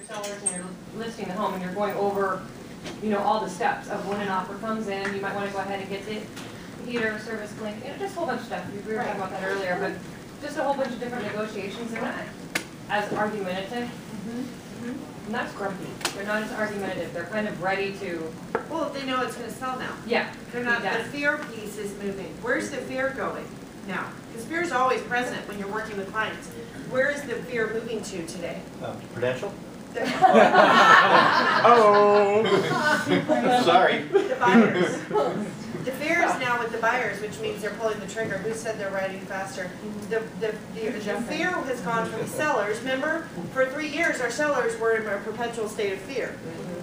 sellers and you're listing the home and you're going over, you know, all the steps of when an offer comes in, you might want to go ahead and get the heater, service link, you know, just a whole bunch of stuff. We were talking about that earlier, but just a whole bunch of different negotiations. They're not as argumentative. And that's grumpy. They're not as argumentative. They're kind of ready to. Well, they know it's going to sell now. Yeah. They're not. The fear piece is moving. Where's the fear going now? Because fear is always present when you're working with clients. Where is the fear moving to today? Prudential? Oh. Sorry. The buyers. The fear is now with the buyers, which means they're pulling the trigger. Who said they're writing faster? The fear has gone from sellers. Remember, for 3 years, our sellers were in a perpetual state of fear.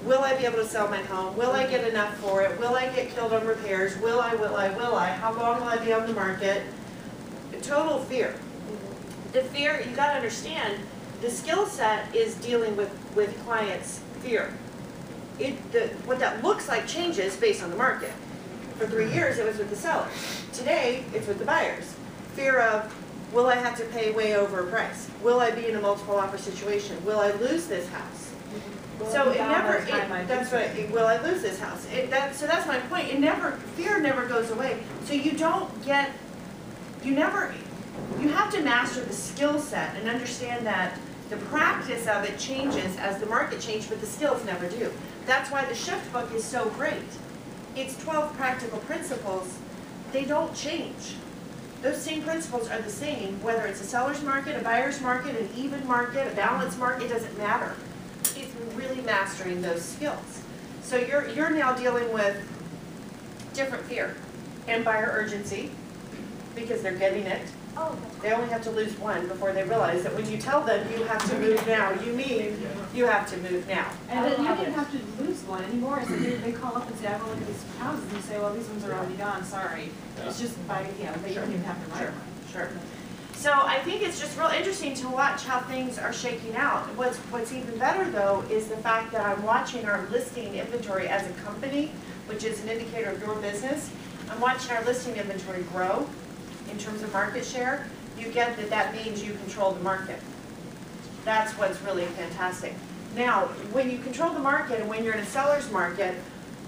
Will I be able to sell my home? Will I get enough for it? Will I get killed on repairs? Will I? How long will I be on the market? Total fear. The fear, you got to understand, the skill set is dealing with clients' fear. What that looks like changes based on the market. For 3 years, it was with the sellers. Today, it's with the buyers. Fear of, will I have to pay way over price? Will I be in a multiple offer situation? Will I lose this house? So it never, that's right, will I lose this house? So that's my point. Fear never goes away. So you have to master the skill set and understand that the practice of it changes as the market changes, but the skills never do. That's why the Shift book is so great. It's 12 practical principles. They don't change. Those same principles are the same, whether it's a seller's market, a buyer's market, an even market, a balanced market, it doesn't matter. It's really mastering those skills. So you're now dealing with different fear and buyer urgency because they're getting it. They only have to lose one before they realize that when you tell them you have to move now, you mean you have to move now. And then you didn't have to lose one anymore. So they call up and say, I want to look at these houses, and you say, well, these ones are already gone, sorry. It's just by, you know, they don't even have to write one. Sure. So I think it's just real interesting to watch how things are shaking out. What's even better though is the fact that I'm watching our listing inventory as a company, which is an indicator of your business. I'm watching our listing inventory grow in terms of market share. You get that means you control the market. That's what's really fantastic. Now, when you control the market and when you're in a seller's market,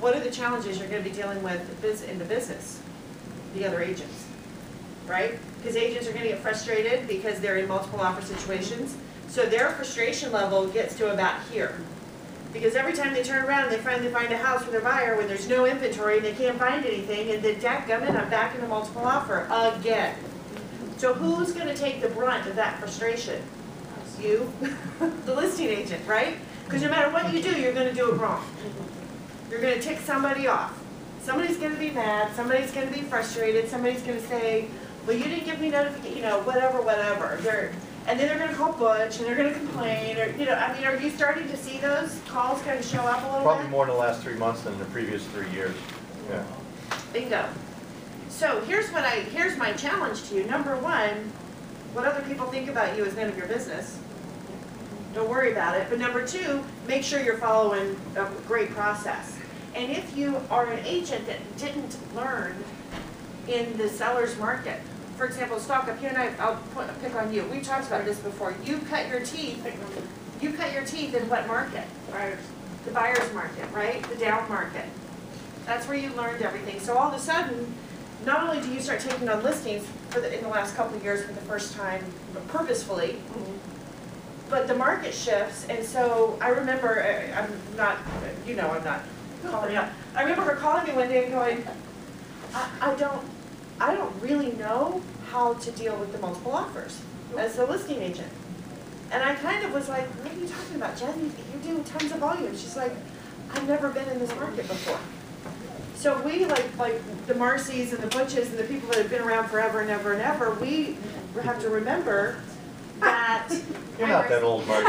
what are the challenges you're going to be dealing with in the business? The other agents, right? Because agents are going to get frustrated because they're in multiple offer situations. So their frustration level gets to about here. Because every time they turn around and they finally find a house for their buyer when there's no inventory and they can't find anything, and then dadgummit, I'm back in a multiple offer again. So who's going to take the brunt of that frustration? You, the listing agent, right? Because no matter what you do, you're going to do it wrong. You're going to tick somebody off. Somebody's going to be mad. Somebody's going to be frustrated. Somebody's going to say, well, you didn't give me notification, you know, whatever. And then they're going to call Butch, and they're going to complain, or, you know, I mean, are you starting to see those calls kind of show up a little Probably bit? more in the last 3 months than the previous 3 years. Yeah. Bingo. So here's my challenge to you. Number one, what other people think about you is none of your business. Don't worry about it. But number two, make sure you're following a great process. And if you are an agent that didn't learn in the seller's market, for example, stock up here, and I'll pick on you. We've talked about this before. You cut your teeth. You cut your teeth in what market? Buyers. The buyer's market, right? The down market. That's where you learned everything. So all of a sudden, not only do you start taking on listings in the last couple of years for the first time, purposefully, but the market shifts. And so I remember, I'm not calling out. I remember her calling me one day and going, I don't really know how to deal with the multiple offers as a listing agent. And I kind of was like, what are you talking about, Jen? You're doing tons of volume. She's like, I've never been in this market before. So we, like the Marcys and the Butches and the people that have been around forever and ever and ever, we have to remember that... You're not that old, Marcy.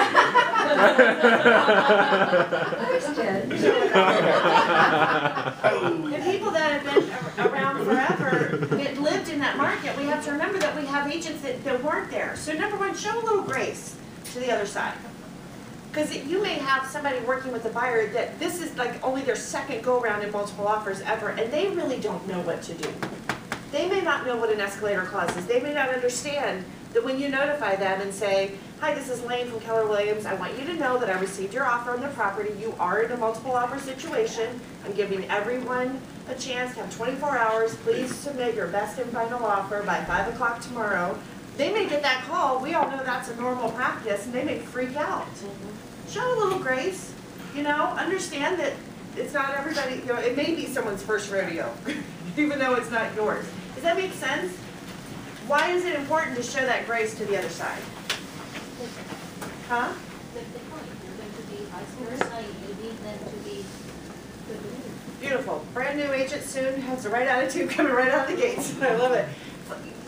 The people that have been around forever, that lived in that market, we have to remember that we have agents that weren't there. So number one, show a little grace to the other side. Because you may have somebody working with a buyer that this is like only their second go-around in multiple offers ever, and they really don't know what to do. They may not know what an escalator clause is. They may not understand that when you notify them and say, hi, this is Lane from Keller Williams, I want you to know that I received your offer on the property, you are in a multiple offer situation, I'm giving everyone a chance to have 24 hours, please submit your best and final offer by 5 o'clock tomorrow. They may get that call, we all know that's a normal practice, and they may freak out. Show a little grace, you know, understand that it's not everybody, you know, it may be someone's first rodeo, even though it's not yours. Does that make sense? Why is it important to show that grace to the other side? Huh? Like the point, you're going to be vice versa, you need them to be good. Beautiful. Brand new agent soon, has the right attitude coming right out of the gates. I love it.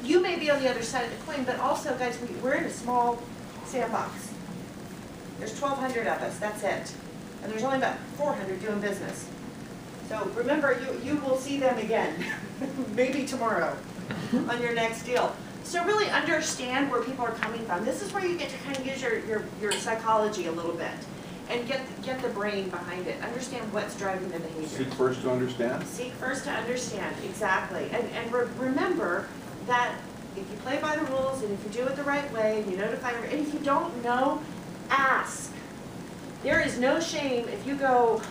You may be on the other side of the coin, but also, guys, we're in a small sandbox. There's 1,200 of us, that's it. And there's only about 400 doing business. So remember, you will see them again, maybe tomorrow, on your next deal. So really understand where people are coming from. This is where you get to kind of use your psychology a little bit and get the brain behind it. Understand what's driving the behavior. Seek first to understand. Seek first to understand, exactly. And remember that if you play by the rules and if you do it the right way, and you notify her, and if you don't know, ask. There is no shame if you go,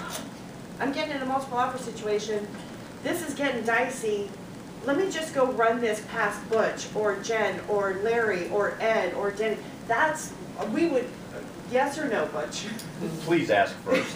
I'm getting in a multiple offer situation, this is getting dicey, let me just go run this past Butch or Jen or Larry or Ed or Denny. We would, yes or no, Butch? Please ask first.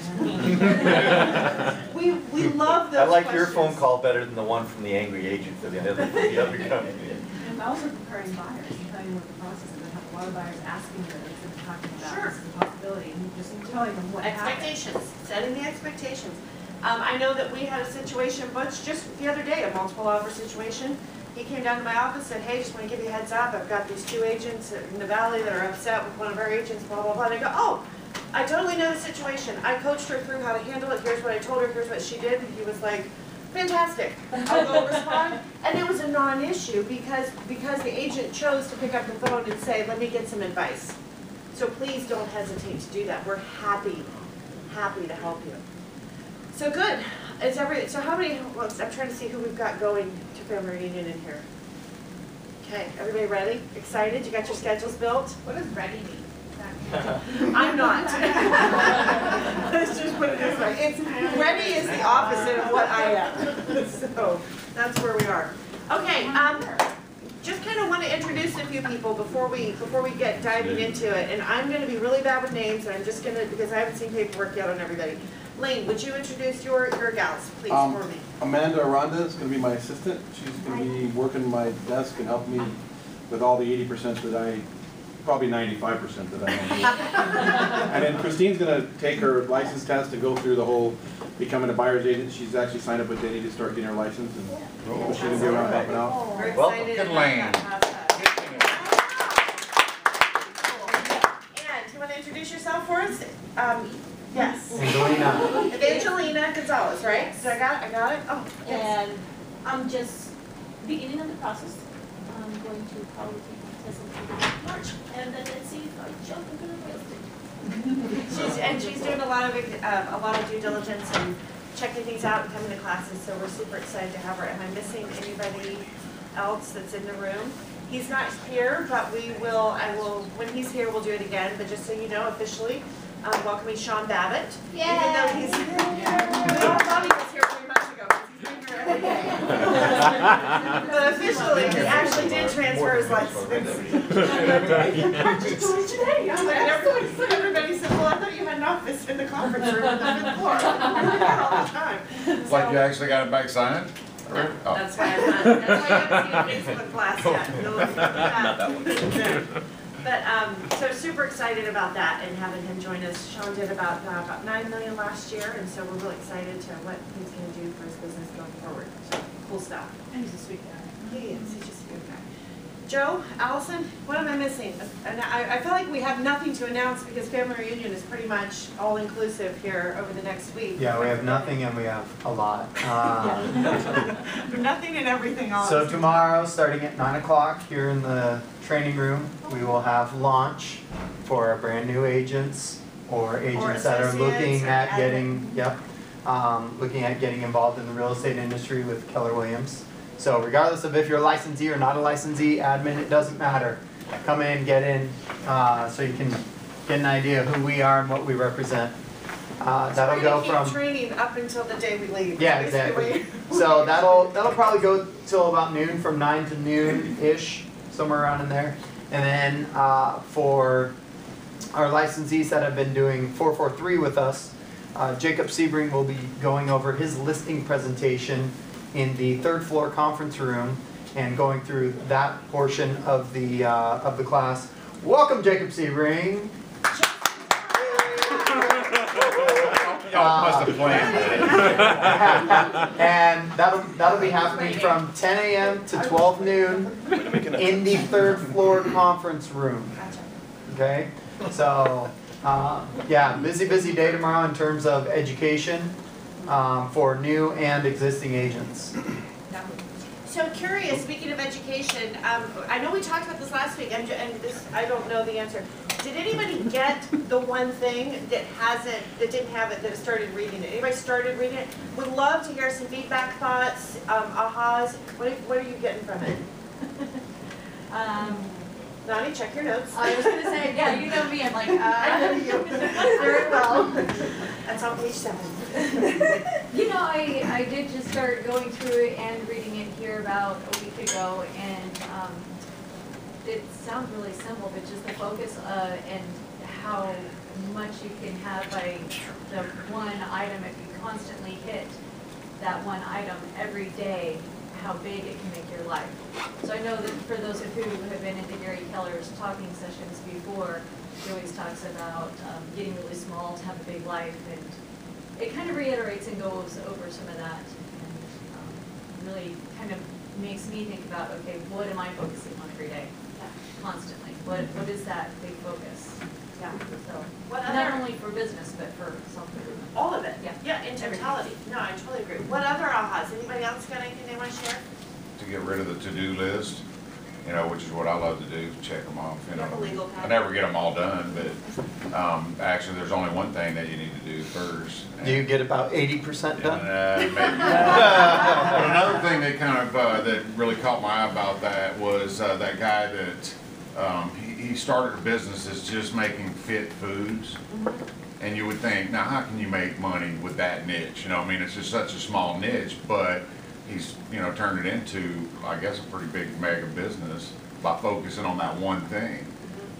We love those I like your questions. phone call better than the one from the angry agent for the other company. And also preparing buyers and telling them what the process is. I have a lot of buyers asking them, instead of talking about Sure. this is a possibility, and just telling them what happened. Expectations, setting the expectations. I know that we had a situation, Butch, just the other day, a multiple offer situation. He came down to my office, said, hey, just want to give you a heads up, I've got these 2 agents in the valley that are upset with one of our agents, blah, blah, blah. And I go, oh, I totally know the situation. I coached her through how to handle it. Here's what I told her, here's what she did. And he was like, fantastic, I'll go respond. And it was a non-issue because the agent chose to pick up the phone and say, let me get some advice. So please don't hesitate to do that. We're happy to help you. So good. So how many, well, I'm trying to see who we've got going to family reunion in here. Okay, everybody ready? Excited? You got your schedules built? What does ready mean? I'm not. Let's just put it this way. Ready is the opposite of what I am. So that's where we are. Okay, just kind of want to introduce a few people before we get diving into it. And I'm going to be really bad with names, and I'm just going to, because I haven't seen paperwork yet on everybody. Lane, would you introduce your gals, please, for me? Amanda Aranda is going to be my assistant. She's going to be working my desk and help me with all the 80% that probably 95% that I don't do. And then Christine's going to take her license test and go through the whole becoming a buyer's agent. She's actually signed up with Denny to start getting her license, and she's going to be around helping out. We're Welcome excited to about Lane. that. And you want to introduce yourself for us? Yes. Angelina. Evangelina Gonzalez, right? So I got it? Oh, yes. And I'm just beginning of the process. I'm going to probably take my test in March, and then let's see if I jump into the real estate. She's doing a lot of due diligence and checking things out and coming to classes, so we're super excited to have her. Am I missing anybody else that's in the room? He's not here, but when he's here, we'll do it again. But just so you know, officially, welcoming Sean Babbitt. Yay! Even though we all thought he was here 3 months ago, because he's been here every day. But officially, he actually did transfer his license. Aren't you doing today? I'm like, everybody said, well, I thought you had an office in the conference room on the 5th floor. I do that all the time. Like you actually got it back signed? No, Oh. that's why I'm not, that's why you haven't seen a Facebook class yet. You'll look at that. But, so super excited about that and having him join us. Sean did about $9 million last year, and so we're really excited to what he's gonna do for his business going forward. So, cool stuff. And he's a sweet guy. He is, he's just a good guy. Joe, Allison, what am I missing? And I feel like we have nothing to announce because family reunion is pretty much all-inclusive here over the next week. Yeah, we have nothing and we have a lot. Nothing and everything all. So tomorrow, starting at 9 o'clock here in the training room, we will have launch for our brand new agents or agents that are looking at getting, looking at getting involved in the real estate industry with Keller Williams. So regardless of if you're a licensee or not a licensee, admin, it doesn't matter. come in, get in, so you can get an idea of who we are and what we represent. That'll go We're gonna from. keep training up until the day we leave. Yeah, basically. exactly. So that'll probably go till about noon, from 9 to noon-ish, somewhere around in there. And then for our licensees that have been doing 443 with us, Jacob Sebring will be going over his listing presentation in the third floor conference room and going through that portion of the class. Welcome, Jacob Sebring. Y'all must have planned that. And that'll be happening from 10 a.m. to 12 noon in the third floor conference room. Okay, so yeah, busy day tomorrow in terms of education for new and existing agents. So curious, speaking of education, I know we talked about this last week, and this, I don't know the answer. Did anybody get the one thing that didn't have it, that started reading it? Anybody started reading it? Would love to hear some feedback, thoughts, ahas. What are you getting from it? Nani, check your notes. I was gonna say, yeah, you know me, I'm like, very well. That's on page 7. You know, I did just start going through it and reading it here about a week ago, and it sounds really simple, but just the focus and how much you can have by the one item. If you constantly hit that one item every day, how big it can make your life. So I know that for those of you who have been into Gary Keller's talking sessions before, he always talks about getting really small to have a big life, and it kind of reiterates and goes over some of that, and really kind of makes me think about, okay, what am I focusing on every day, constantly? What is that big focus? Yeah. So not only for business, but for self-improvement. All of it? Yeah. In totality. No, I totally agree. What other ahas? Anybody else got anything they want to share? To get rid of the to-do list, you know, which is what I love to do, check them off, you You have a legal know. pad? I never get them all done, but actually, there's only one thing that you need to do first. Do you get about 80% done? Maybe. But another thing that kind of, that really caught my eye about that was that guy that, he started a business that's just making fit foods. And you would think, now how can you make money with that niche? You know, I mean, it's just such a small niche, but he's, you know, turned it into, I guess, a pretty big mega business by focusing on that one thing.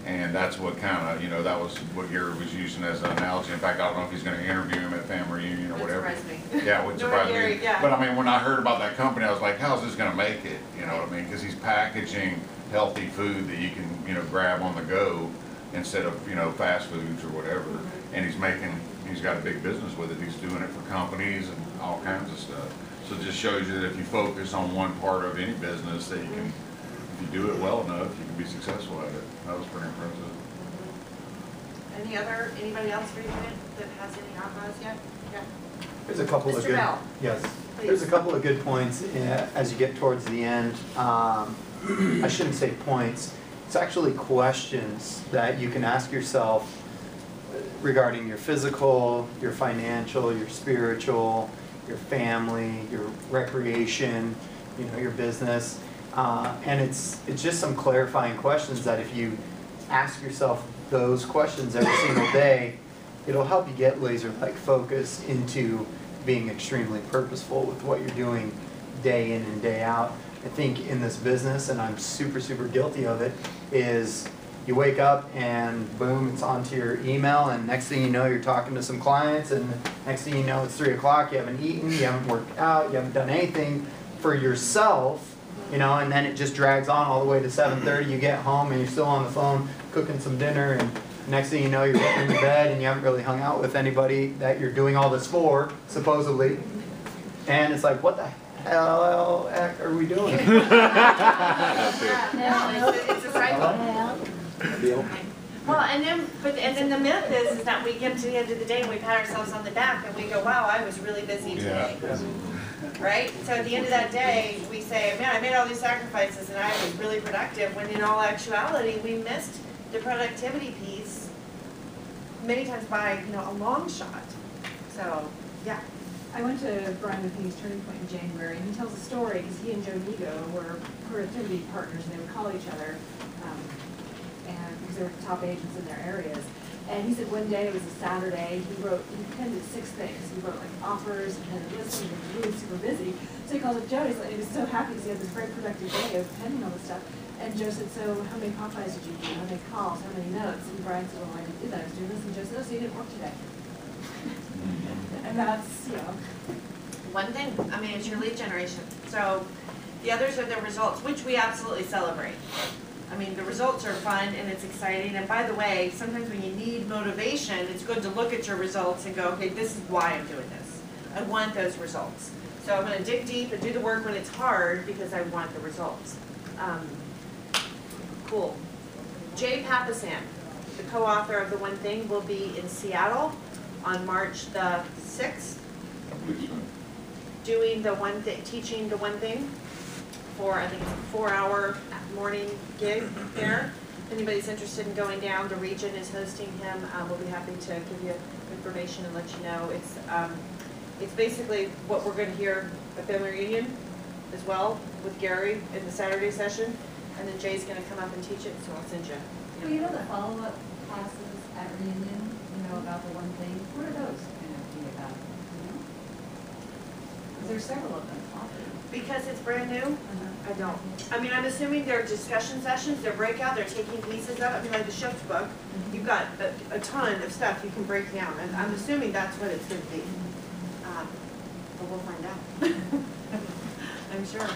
And that's what kind of, you know, that was what Gary was using as an analogy. In fact, I don't know if he's going to interview him at family reunion or whatever. That surprised me. Yeah, it would surprise me. Gary, yeah. But I mean, when I heard about that company, I was like, how's this going to make it? You know what I mean? Because he's packaging healthy food that you can, you know, grab on the go instead of, you know, fast foods or whatever. And he's got a big business with it. He's doing it for companies and all kinds of stuff. So it just shows you that if you focus on one part of any business, that you can, if you do it well enough, you can be successful at it. That was pretty impressive. Anybody else reading it that has any ahas yet? Yeah. There's a couple of Mr. good. Bell. Yes. Please. There's a couple of good points as you get towards the end. I shouldn't say points. It's actually questions that you can ask yourself regarding your physical, your financial, your spiritual, your family, your recreation, you know, your business. And it's just some clarifying questions that if you ask yourself those questions every single day, it'll help you get laser-like focus into being extremely purposeful with what you're doing day in and day out. I think in this business, and I'm super guilty of it, is you wake up and boom, it's onto your email, and next thing you know, you're talking to some clients, and next thing you know, it's 3 o'clock, you haven't eaten, you haven't worked out, you haven't done anything for yourself, you know, and then it just drags on all the way to 7:30, you get home and you're still on the phone cooking some dinner, and next thing you know, you're getting into bed and you haven't really hung out with anybody that you're doing all this for, supposedly, and it's like, what the hell heck are we doing? No, it's a cycle. Well, and then the myth is that we get to the end of the day and we pat ourselves on the back and we go, wow, I was really busy today. Right? So at the end of that day, we say, man, I made all these sacrifices and I was really productive, when in all actuality, we missed the productivity piece many times by, you know, a long shot. So, yeah. I went to Brian McKinney's Turning Point in January, and he tells a story because he and Joe Nigo were productivity partners, and they would call each other because they were top agents in their areas. And he said one day, it was a Saturday, he penned 6 things. He wrote like offers and had a list, and he was really super busy. So he called up Joe, and he was so happy because he had this very productive day of penning all this stuff. And Joe said, so how many Popeyes did you do? How many calls? How many notes? And Brian said, well, I didn't do that, I was doing this. And Joe said, oh, so you didn't work today. And that's, One thing, I mean, it's your lead generation. So the others are the results, which we absolutely celebrate. I mean, the results are fun and it's exciting. And by the way, sometimes when you need motivation, it's good to look at your results and go, okay, this is why I'm doing this. I want those results. So I'm going to dig deep and do the work when it's hard because I want the results. Cool. Jay Papasan, the co-author of The One Thing, will be in Seattle on March the 6th. Doing the one thing, teaching the one thing for, I think it's a 4-hour morning gig there. If anybody's interested in going down, the region is hosting him. We'll be happy to give you information and let you know. It's basically what we're going to hear at Family Reunion as well with Gary in the Saturday session. And then Jay's going to come up and teach it, so I'll send you. Well, you know the follow-up classes at Reunion, about the one thing, what are those going to be about? Because there's several of them often. Because it's brand new, I don't. I mean, I'm assuming they're discussion sessions, they're breakout, they're taking pieces of it. I mean, like the shift book, you've got a ton of stuff you can break down, and I'm assuming that's what it's going to be. But we'll find out. I'm sure.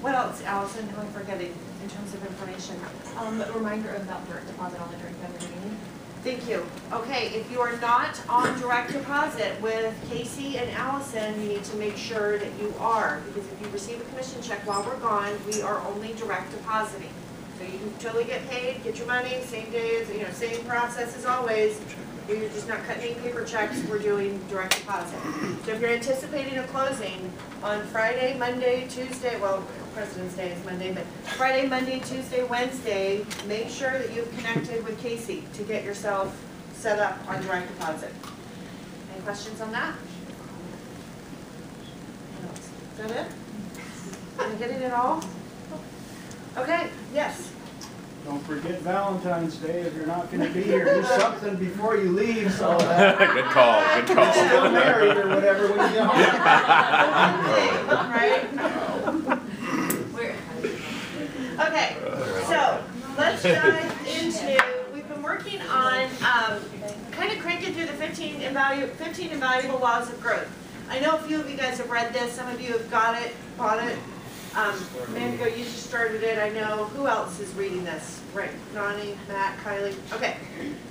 What else, Allison, am I forgetting in terms of information? A reminder about direct deposit on the during family reunion. Thank you. Okay, if you are not on direct deposit with Casey and Allison, you need to make sure that you are, because if you receive a commission check while we're gone, we are only direct depositing. So you can totally get paid, get your money, same day, same process as always. You're just not cutting any paper checks, we're doing direct deposit. So if you're anticipating a closing on Friday, Monday, Tuesday, well, President's Day is Monday, but Friday, Monday, Tuesday, Wednesday, make sure that you've connected with Casey to get yourself set up on direct deposit. Any questions on that? Is that it? Am I getting it all? Okay, yes. Don't forget Valentine's Day if you're not going to be here. Do something before you leave so that Good call, good you're call. still married or whatever when you get home. Right? Okay, so let's dive into, we've been working on kind of cranking through the 15 invaluable laws of growth. I know a few of you guys have read this, some of you have got it, bought it. Mango, you just started it, I know. Who else is reading this? Right, Nani, Matt, Kylie. Okay,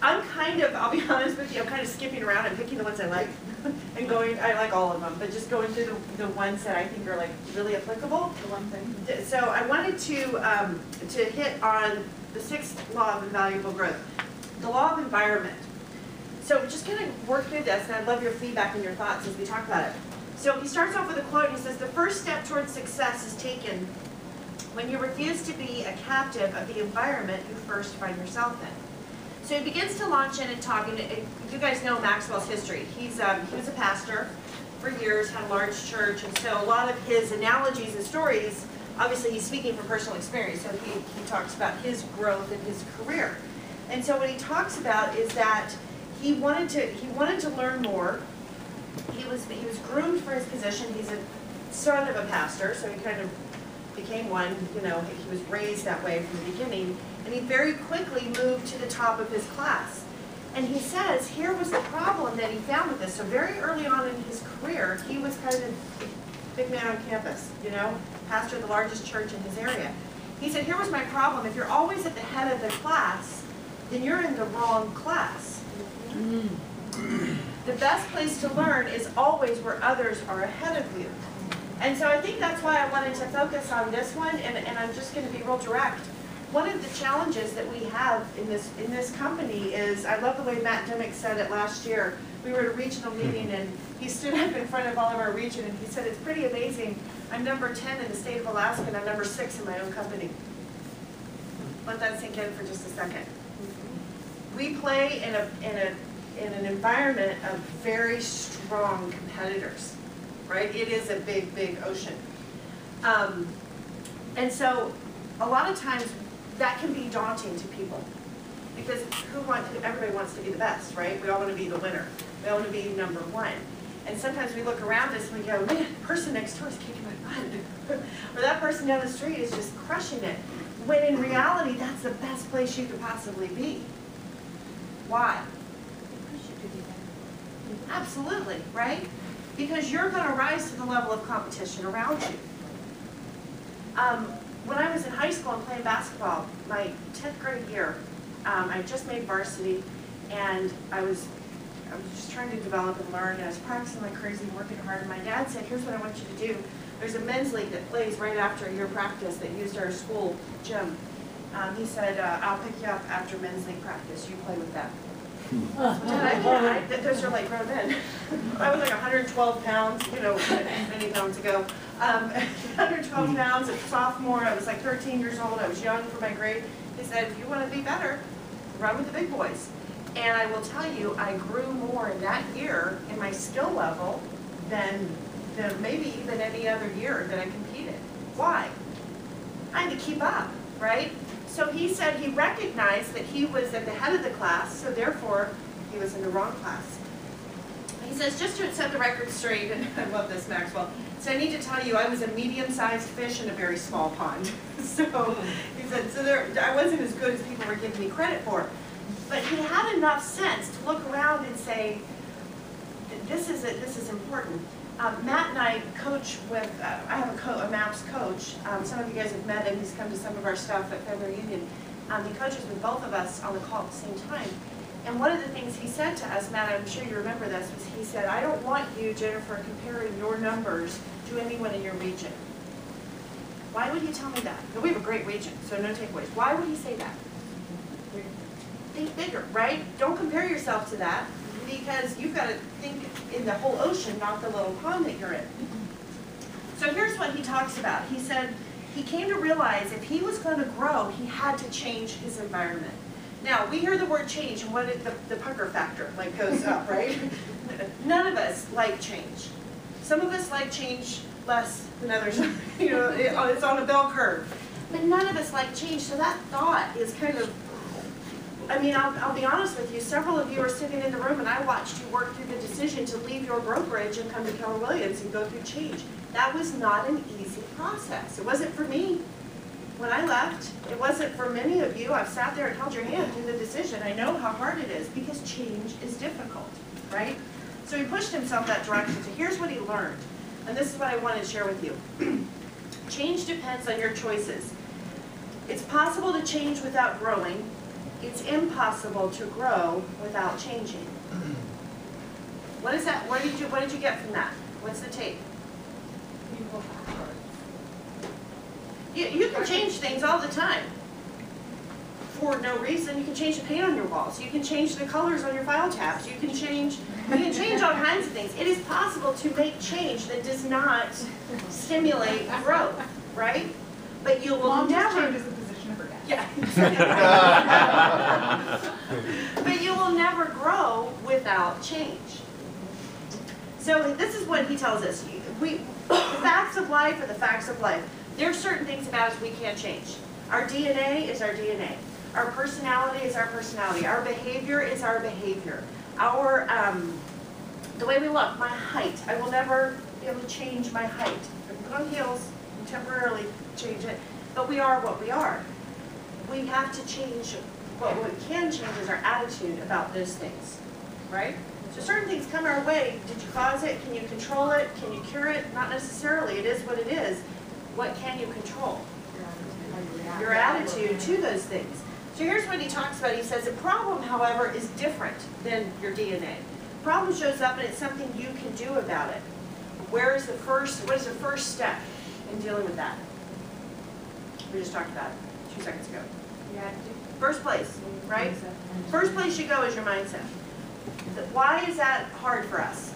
I'll be honest with you, I'm kind of skipping around and picking the ones I like and I like all of them, but just going through the ones that I think are like really applicable. the one thing. So I wanted to hit on the 6th law of invaluable growth, the law of environment. So just kind of work through this, and I'd love your feedback and your thoughts as we talk about it. So he starts off with a quote, he says, the first step towards success is taken when you refuse to be a captive of the environment you first find yourself in. So he begins to launch in and talk, and you guys know Maxwell's history. He was a pastor for years, had a large church, and so a lot of his analogies and stories, obviously he's speaking from personal experience, so he talks about his growth in his career. And so what he talks about is that he wanted to learn more. He was groomed for his position. He's a son of a pastor, so he kind of became one. He was raised that way from the beginning, and he very quickly moved to the top of his class. And he says here was the problem that he found with this. So very early on in his career, he was kind of the big man on campus, pastor of the largest church in his area. He said, here was my problem. If you're always at the head of the class, then you're in the wrong class. The best place to learn is always where others are ahead of you. And so I think that's why I wanted to focus on this one, and I'm just going to be real direct. One of the challenges that we have in this company is, I love the way Matt Dimmick said it last year. We were at a regional meeting, and he stood up in front of all of our region, and he said, it's pretty amazing. I'm number 10 in the state of Alaska, and I'm number 6 in my own company. Let that sink in for just a second. We play in an environment of very strong competitors, right? It is a big, big ocean. And so a lot of times that can be daunting to people. Because everybody wants to be the best, right? We all want to be the winner. We all want to be number one. And sometimes we look around us and we go, man, the person next door is kicking my butt. Or that person down the street is just crushing it. When in reality, that's the best place you could possibly be. Why? Absolutely, right? Because you're going to rise to the level of competition around you. When I was in high school and playing basketball, my 10th grade year, I just made varsity, and I was just trying to develop and learn, and I was practicing like crazy, working hard, and my dad said, here's what I want you to do. There's a men's league that plays right after your practice that used our school gym. He said, I'll pick you up after men's league practice, you play with them. Those are like grown men. I was like 112 pounds, you know, many pounds ago. 112 pounds, a sophomore, I was like 13 years old, I was young for my grade. He said, if you want to be better, run with the big boys. And I will tell you, I grew more in that year in my skill level than maybe even any other year that I competed. Why? I had to keep up, right? So he said he recognized that he was at the head of the class, so therefore he was in the wrong class. He says, just to set the record straight, and I love this, Maxwell, so I need to tell you, I was a medium-sized fish in a very small pond. So he said, I wasn't as good as people were giving me credit for. But he had enough sense to look around and say, this is important. Matt and I coach with, I have a MAPS coach. Some of you guys have met him. He's come to some of our stuff at February Union. He coaches with both of us on the call at the same time. And one of the things he said to us, Matt, I'm sure you remember this, was he said, I don't want you, Jennifer, comparing your numbers to anyone in your region. Why would he tell me that? And we have a great region, so no takeaways. Why would he say that? Think bigger, right? Don't compare yourself to that, because you've got to think in the whole ocean, not the little pond that you're in. So here's what he talks about. He said he came to realize if he was going to grow, he had to change his environment. Now, we hear the word change, and what is the pucker factor, like, goes up, right? None of us like change. Some of us like change less than others. You know, it's on a bell curve. But none of us like change, so that thought is kind of, I mean, I'll be honest with you, several of you are sitting in the room and I watched you work through the decision to leave your brokerage and come to Keller Williams and go through change. That was not an easy process. It wasn't for me when I left. It wasn't for many of you. I've sat there and held your hand through the decision. I know how hard it is because change is difficult, right? So he pushed himself that direction. So here's what he learned. And this is what I wanted to share with you. Change depends on your choices. It's possible to change without growing. It's impossible to grow without changing. What is that? What did you get from that? What's the take? You can change things all the time for no reason. You can change the paint on your walls. You can change the colors on your file tabs. You can change all kinds of things. It is possible to make change that does not stimulate growth, right? But you will never. Changes the position of her desk. Yeah. But you will never grow without change. So this is what he tells us. The facts of life are the facts of life. There are certain things about us we can't change. Our DNA is our DNA. Our personality is our personality. Our behavior is our behavior. Our, the way we look, my height. I will never be able to change my height. I can put on heels and temporarily change it, but we are what we are. We have to change. What we can change is our attitude about those things, right? So certain things come our way. Did you cause it? Can you control it? Can you cure it? Not necessarily. It is what it is. What can you control? Your attitude to those things. So here's what he talks about. He says, a problem, however, is different than your DNA. Problem shows up and it's something you can do about it. What is the first step in dealing with that? We just talked about it 2 seconds ago. First place, right? First place you go is your mindset. Why is that hard for us?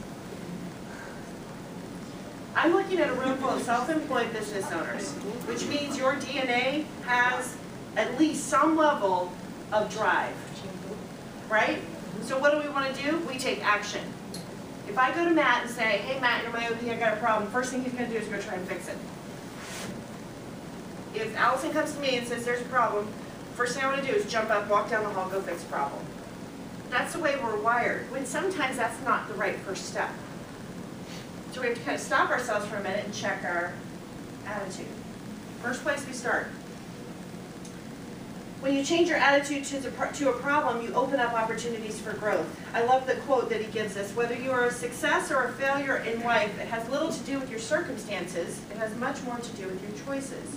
I'm looking at a room full of self-employed business owners, which means your DNA has at least some level of drive, right? So what do we want to do? We take action. If I go to Matt and say, hey Matt, you're my OP, I got a problem, first thing he's going to do is go try and fix it. If Allison comes to me and says there's a problem, First thing I want to do is jump up, walk down the hall, go fix a problem. That's the way we're wired, when sometimes that's not the right first step. So we have to kind of stop ourselves for a minute and check our attitude. First place we start. When you change your attitude to a problem, you open up opportunities for growth. I love the quote that he gives us, whether you are a success or a failure in life, it has little to do with your circumstances, it has much more to do with your choices.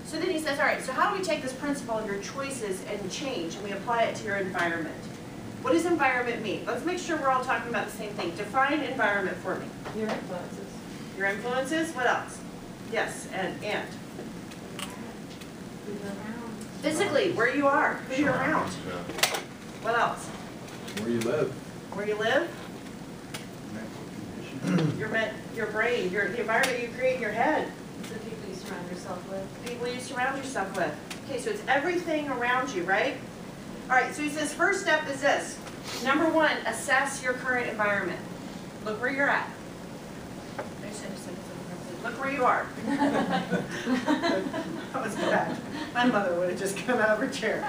So then he says, all right, so how do we take this principle of your choices and change, and we apply it to your environment? What does environment mean? Let's make sure we're all talking about the same thing. Define environment for me. Your influences. Your influences, what else? Yes, and. Physically, where you are, who you're around. What else? Where you live. Where you live? Your brain, the environment you create in your head. The people you surround yourself with. People you surround yourself with. Okay, so it's everything around you, right? All right, so he says first step is this. Number one, assess your current environment. Look where you're at. Look where you are. That was bad. My mother would have just come out of her chair.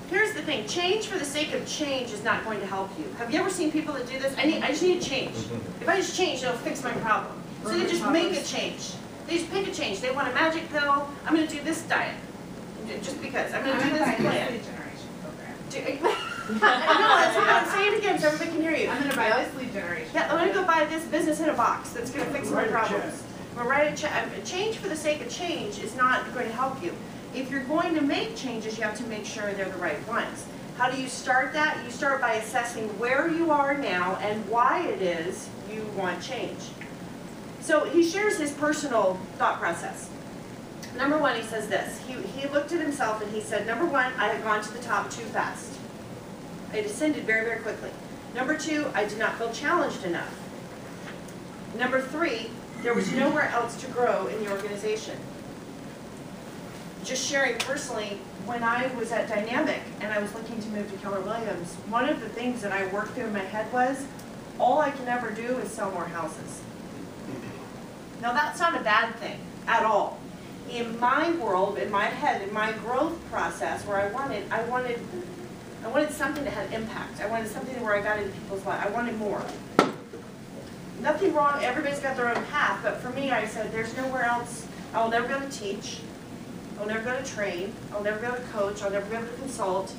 Here's the thing. Change for the sake of change is not going to help you. Have you ever seen people that do this? I just need to change. If I just change, it'll fix my problem. So they just make a change. They just pick a change. They want a magic pill. I'm going to do this diet. Just because. I'm going to do this plan. No, that's say it again so everybody can hear you. I'm going to buy this lead generation. Yeah, I'm going to go buy this business in a box that's going to fix my problems. Well, write a check. Change for the sake of change is not going to help you. If you're going to make changes, you have to make sure they're the right ones. How do you start that? You start by assessing where you are now and why it is you want change. So he shares his personal thought process. Number one, he says this. He looked at himself and he said, number one, I had gone to the top too fast. I descended very, very quickly. Number two, I did not feel challenged enough. Number three, there was nowhere else to grow in the organization. Just sharing personally, when I was at Dynamic and I was looking to move to Keller Williams, one of the things that I worked through in my head was, all I can ever do is sell more houses. Now that's not a bad thing at all. In my world, in my head, in my growth process, where I wanted something that had impact. I wanted something where I got into people's lives. I wanted more. Nothing wrong, everybody's got their own path, but for me, I said, there's nowhere else. I'll never be able to teach. I'll never be able to train. I'll never be able to coach. I'll never be able to consult.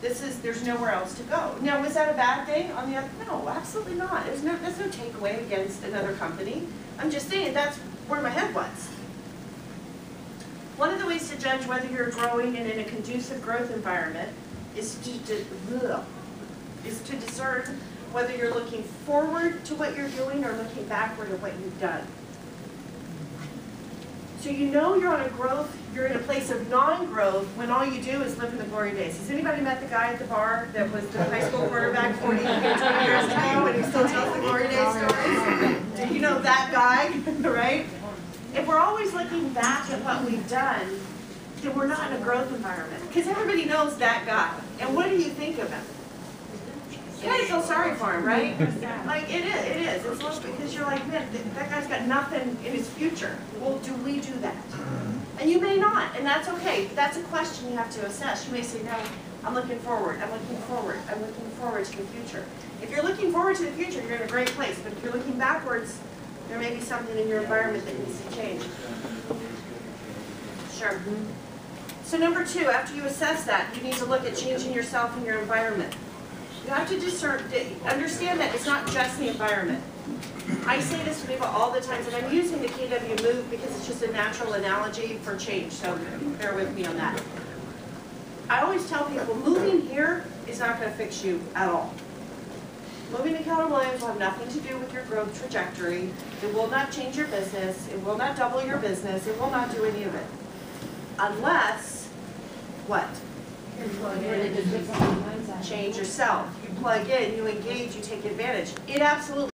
There's nowhere else to go. Now, was that a bad thing? On the other, no, absolutely not. There's no takeaway against another company. I'm just saying that's where my head was. One of the ways to judge whether you're growing and in a conducive growth environment is to discern whether you're looking forward to what you're doing or looking backward at what you've done. So you know you're on a growth, you're in a place of non-growth when all you do is live in the glory days. Has anybody met the guy at the bar that was the high school quarterback 20 years ago and he still tells the glory days stories? Do you know that guy, right? If we're always looking back at what we've done, then we're not in a growth environment. Because everybody knows that guy. And what do you think of him? You kind of feel sorry for him, right? Like, it is. It's low because you're like, man, that guy's got nothing in his future. Well, do we do that? And you may not, and that's okay. That's a question you have to assess. You may say, no, I'm looking forward. I'm looking forward. I'm looking forward to the future. If you're looking forward to the future, you're in a great place. But if you're looking backwards, there may be something in your environment that needs to change. Sure. So number two, after you assess that, you need to look at changing yourself and your environment. You have to understand that it's not just the environment. I say this to people all the time, and I'm using the KW Move because it's just a natural analogy for change, so bear with me on that. I always tell people, moving here is not going to fix you at all. Moving to Keller Williams will have nothing to do with your growth trajectory. It will not change your business. It will not double your business. It will not do any of it. Unless, what? Change yourself. You plug in, you engage, you take advantage. It absolutely